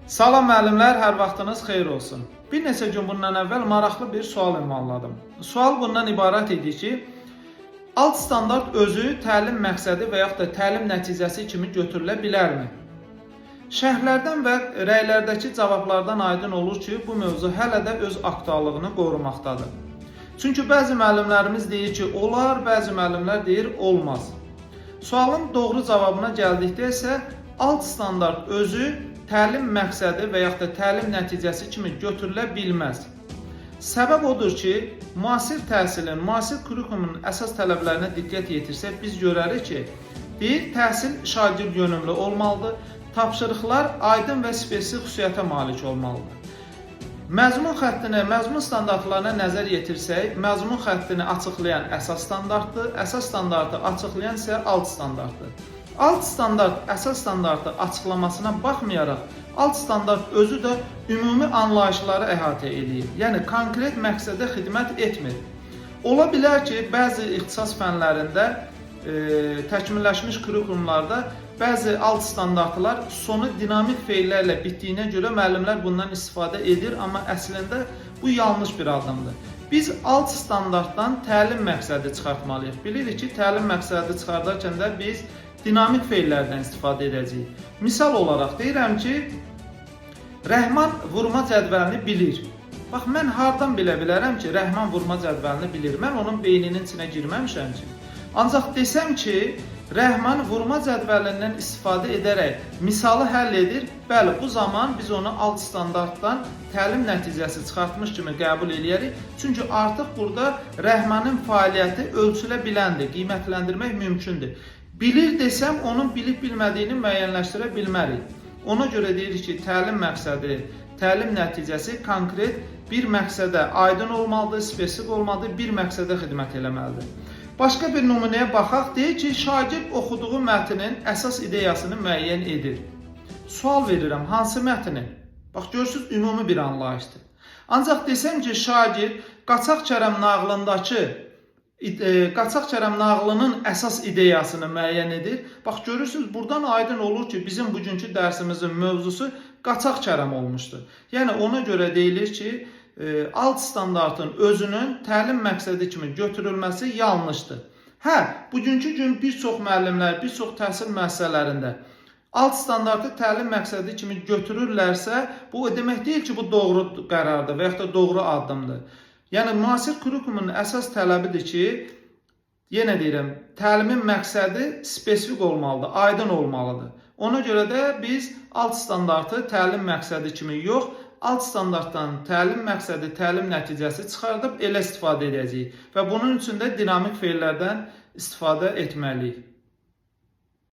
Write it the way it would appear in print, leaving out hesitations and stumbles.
Salam müəllimlər, hər vaxtınız xeyir olsun. Bir neçə gün bundan əvvəl maraqlı bir sual ünvanladım. Sual bundan ibarət idi ki, alt standart özü təlim məqsədi və yaxud da təlim nəticəsi kimi götürülə bilərmi? Şərhlərdən və rəylərdəki cavablardan aydın olur ki, bu mövzu hələ də öz aktuallığını qorumaqdadır. Çünki bəzi müəllimlərimiz deyir ki, olar, bəzi müəllimlər deyir, olmaz. Sualın doğru cavabına gəldikdə isə alt standart özü təlim məqsədi və yaxud da təlim nəticəsi kimi götürülə bilməz. Səbəb odur ki, müasir təhsilin, müasir kurikulumun əsas tələblərinə diqqət yetirsək, biz görərik ki, bir, təhsil şagird yönümlü olmalıdır, tapşırıqlar aydın və spesifik xüsusiyyətə malik olmalıdır. Məzmun xəttinə, məzmun standartlarına nəzər yetirsək, məzmun xəttini açıqlayan əsas standartdır, əsas standartı açıqlayan isə alt standartdır. Alt standart əsas standartı açıqlamasına baxmayaraq, alt standart özü də ümumi anlayışları əhatə edir. Yəni, konkret məqsədə xidmət etmir. Ola bilər ki, bəzi ixtisas fənlərində, təkmilləşmiş kurikulumlarda bəzi alt standartlar sonu dinamik feillərlə bitdiyinə görə müəllimlər bundan istifadə edir, amma əslində bu yanlış bir addımdır. Biz alt standartdan təlim məqsədi çıxartmalıyıq. Bilirik ki, təlim məqsədi çıxardarkən də biz dinamik feillərdən istifadə edəcəyik. Misal olaraq deyirəm ki, Rəhman vurma cədvəlini bilir. Bax, mən hardan bilə bilərəm ki, Rəhman vurma cədvəlini bilir? Mən onun beyninin içinə girməmişəm ki. Ancaq desəm ki, Rəhman vurma cədvəlindən istifadə edərək misalı həll edir, bəli, bu zaman biz onu alt standartdan təlim nəticəsi çıxartmış kimi qəbul edərik. Çünki artıq burada Rəhmanın fəaliyyəti ölçülə biləndir, qiymətləndirmək mümkündür. Bilir desəm, onun bilib-bilmədiyini müəyyənləşdirə bilmərik. Ona görə deyirik ki, təlim məqsədi, təlim nəticəsi konkret bir məqsədə aydın olmalıdır, spesifik olmalıdır, bir məqsədə xidmət eləməlidir. Başqa bir nümunəyə baxaq, deyir ki, şagird oxuduğu mətnin əsas ideyasını müəyyən edir. Sual verirəm, hansı mətni? Bax, görürsünüz, ümumi bir anlayışdır. Ancaq desəm ki, şagird Qaçaq Kərəm nağlının əsas ideyasını müəyyən edir. Bax, görürsünüz, buradan aydın olur ki, bizim bugünkü dərsimizin mövzusu Qaçaq Kərəm olmuşdur. Yəni, ona görə deyilir ki, alt standartın özünün təlim məqsədi kimi götürülməsi yanlışdır. Bugünkü gün bir çox müəllimlər, bir çox təhsil müəssisələrində alt standartı təlim məqsədi kimi götürürlərsə, bu demək deyil ki, bu doğru qərardır və yaxud da doğru addımdır. Yəni, müasir kurikulumun əsas tələbidir ki, yenə deyirəm, təlimin məqsədi spesifik olmalıdır, aydın olmalıdır. Ona görə də biz alt standartı təlim məqsədi kimi yox, alt standartdan təlim məqsədi, təlim nəticəsi çıxardıb elə istifadə edəcəyik və bunun üçün də dinamik feillərdən istifadə etməliyik.